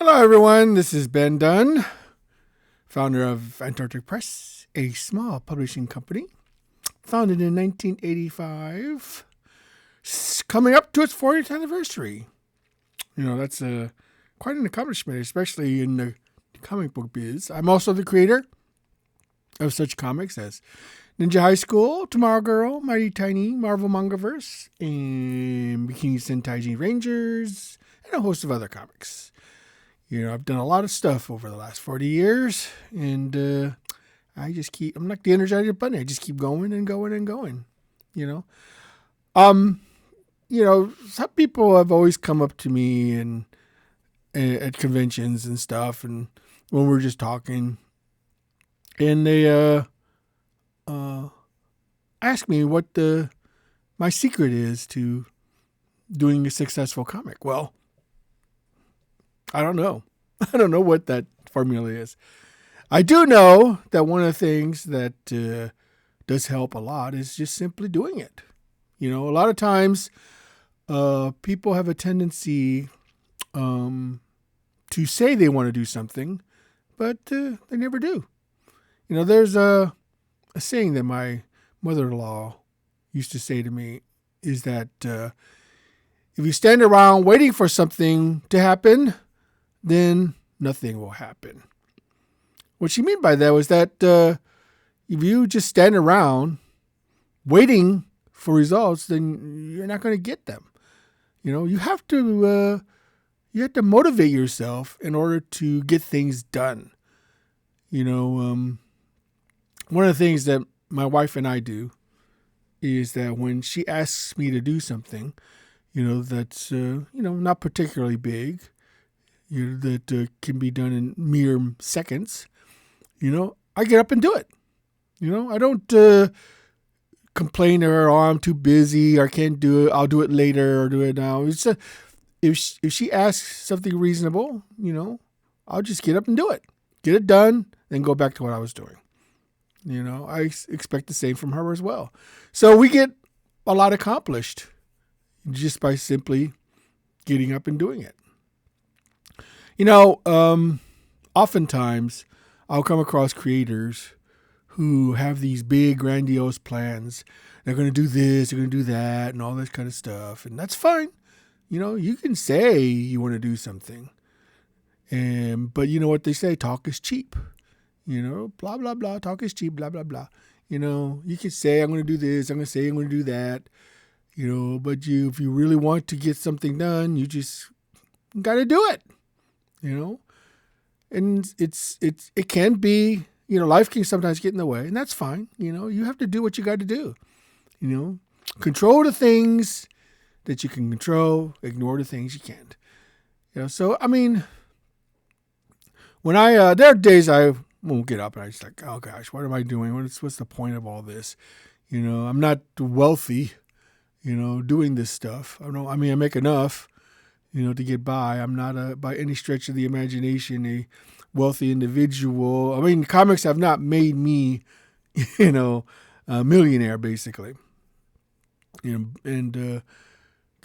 Hello, everyone. This is Ben Dunn, founder of Antarctic Press, a small publishing company founded in 1985, coming up to its 40th anniversary. That's quite an accomplishment, especially in the comic book biz. I'm also the creator of such comics as Ninja High School, Tomorrow Girl, Mighty Tiny, Marvel Mangaverse, and Bikini Sentai Rangers, and a host of other comics. I've done a lot of stuff over the last 40 years, and I'm like the Energizer Bunny. I just keep going and going and going, you know. Um, some people have always come up to me and at conventions and stuff, and when we're just talking, and they ask me what my secret is to doing a successful comic. Well, I don't know. I don't know what that formula is. I do know that one of the things that does help a lot is just simply doing it. A lot of times people have a tendency to say they want to do something, but they never do. There's a saying that my mother-in-law used to say to me is that if you stand around waiting for something to happen, then nothing will happen. What she meant by that was that if you just stand around waiting for results, then you're not going to get them. You have to motivate yourself in order to get things done. One of the things that my wife and I do is that when she asks me to do something, that's not particularly big, that can be done in mere seconds, I get up and do it. I don't complain or I'm too busy or I can't do it. I'll do it later or do it now. If she asks something reasonable, I'll just get up and do it. Get it done, then go back to what I was doing. I expect the same from her as well. So we get a lot accomplished just by simply getting up and doing it. Oftentimes I'll come across creators who have these big, grandiose plans. They're going to do this, they're going to do that, and all this kind of stuff. And that's fine. You can say you want to do something. But you know what they say? Talk is cheap. Blah, blah, blah. Talk is cheap, blah, blah, blah. You can say, I'm going to do this. I'm going to say I'm going to do that. But if you really want to get something done, you just got to do it. And it can be, life can sometimes get in the way, and that's fine. You have to do what you got to do. Control the things that you can control, ignore the things you can't. So I mean, when there are days I won't get up and I just like, oh gosh, what am I doing? What's the point of all this? I'm not wealthy, doing this stuff. I make enough, to get by. I'm not by any stretch of the imagination a wealthy individual. Comics have not made me, a millionaire basically. And the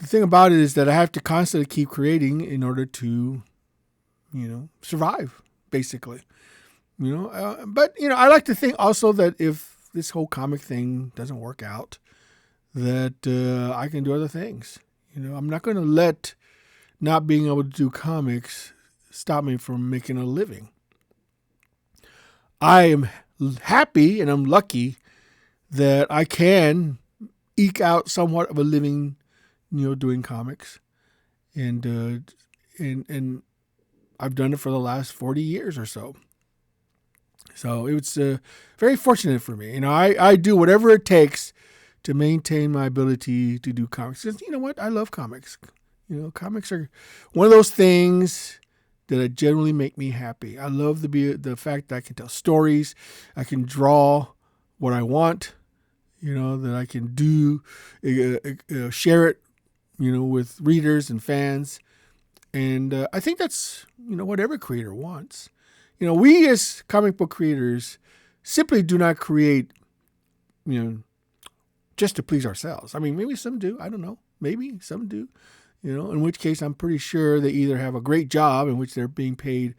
thing about it is that I have to constantly keep creating in order to, survive basically. But I like to think also that if this whole comic thing doesn't work out, that I can do other things. I'm not going to let not being able to do comics stop me from making a living. I am happy and I'm lucky that I can eke out somewhat of a living, doing comics, and I've done it for the last 40 years or so. So it's very fortunate for me. I do whatever it takes to maintain my ability to do comics. Because you know what? I love comics. Comics are one of those things that generally make me happy. I love the fact that I can tell stories. I can draw what I want. That I can do, share it, with readers and fans. And I think that's, what every creator wants. We as comic book creators simply do not create, just to please ourselves. Maybe some do. I don't know. Maybe some do. in which case I'm pretty sure they either have a great job in which they're being paid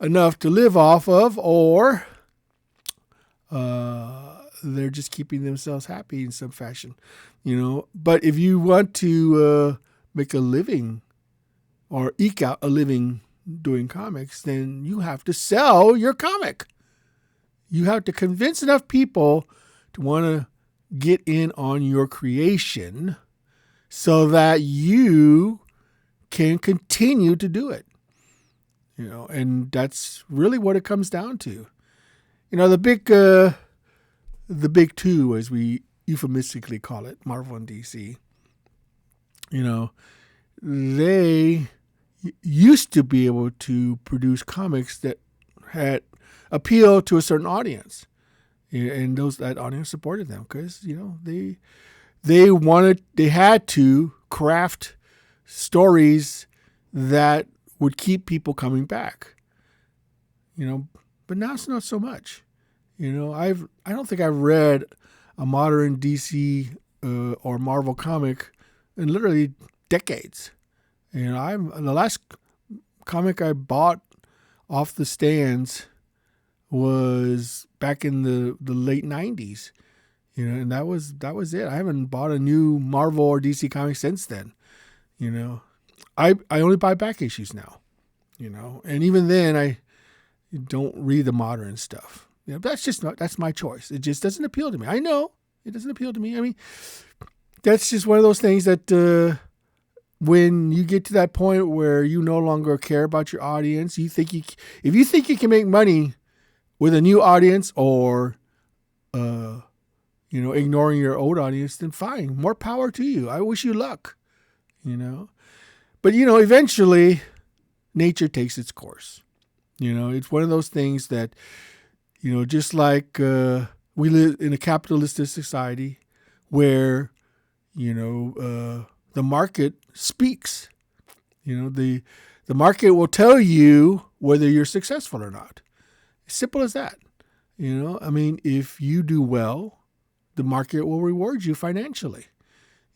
enough to live off of, or they're just keeping themselves happy in some fashion, But if you want to make a living or eke out a living doing comics, then you have to sell your comic. You have to convince enough people to want to get in on your creation so that you can continue to do it. And that's really what it comes down to. The big two, as we euphemistically call it, Marvel and DC, they used to be able to produce comics that had appeal to a certain audience, and that audience supported them because they had to craft stories that would keep people coming back. But now it's not so much. I don't think I've read a modern DC or Marvel comic in literally decades. The last comic I bought off the stands was back in the late 90s. And that was it. I haven't bought a new Marvel or DC comic since then. I only buy back issues now. And even then I don't read the modern stuff. That's my choice. It just doesn't appeal to me. I know it doesn't appeal to me. I mean, that's just one of those things that when you get to that point where you no longer care about your audience, if you think you can make money with a new audience or ignoring your old audience, then fine, more power to you. I wish you luck. But eventually nature takes its course. It's one of those things that just like we live in a capitalistic society where, the market speaks. The market will tell you whether you're successful or not. Simple as that. If you do well, the market will reward you financially.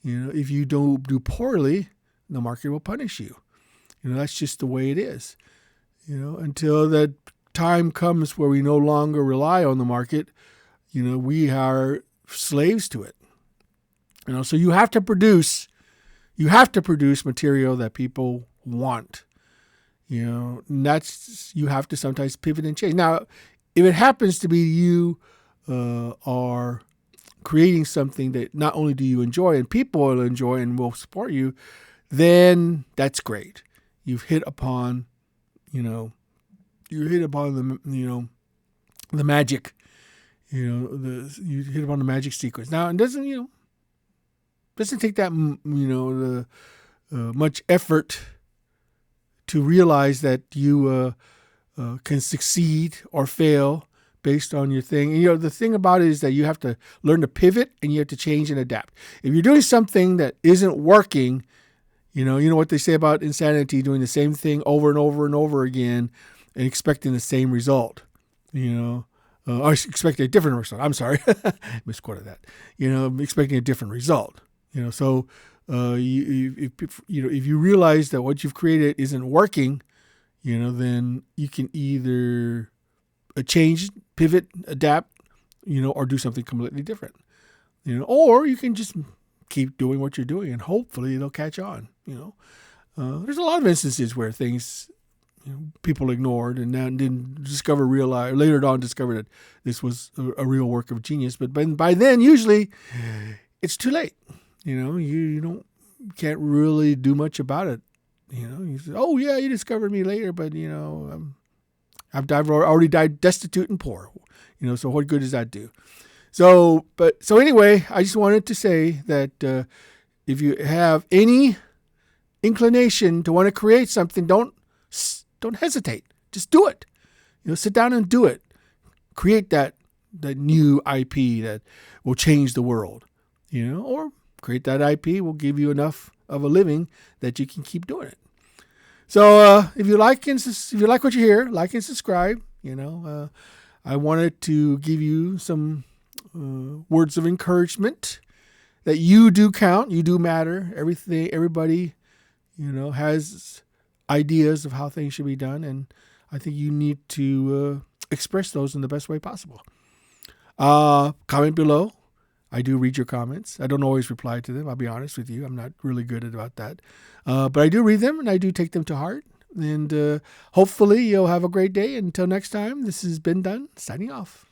If you don't do poorly, the market will punish you. That's just the way it is. Until that time comes where we no longer rely on the market, we are slaves to it. So you have to produce material that people want. And that's, you have to sometimes pivot and change. Now, if it happens to be you are creating something that not only do you enjoy and people will enjoy and will support you, then that's great. You've hit upon, the magic, you hit upon the magic sequence. Now, it doesn't take that, much effort to realize that you can succeed or fail based on your thing. And, the thing about it is that you have to learn to pivot and you have to change and adapt. If you're doing something that isn't working, you know what they say about insanity, doing the same thing over and over and over again and expecting the same result, or expecting a different result. I'm sorry, misquoted that. Expecting a different result. So if you realize that what you've created isn't working, then you can either change, pivot, adapt, or do something completely different, or you can just keep doing what you're doing and hopefully it'll catch on. There's a lot of instances where things, people ignored and then didn't later on discover that this was a real work of genius. But by then, usually it's too late. You can't really do much about it. You say, oh yeah, you discovered me later, but I've already died destitute and poor. So what good does that do? So anyway, I just wanted to say that if you have any inclination to want to create something, don't hesitate. Just do it. Sit down and do it. Create that new IP that will change the world. Or create that IP will give you enough of a living that you can keep doing it. So if you like what you hear, like and subscribe. I wanted to give you some words of encouragement that you do count, you do matter. Everybody has ideas of how things should be done, and I think you need to express those in the best way possible. Comment below. I do read your comments. I don't always reply to them. I'll be honest with you. I'm not really good about that. But I do read them, and I do take them to heart. And hopefully you'll have a great day. Until next time, this has been Dunn, signing off.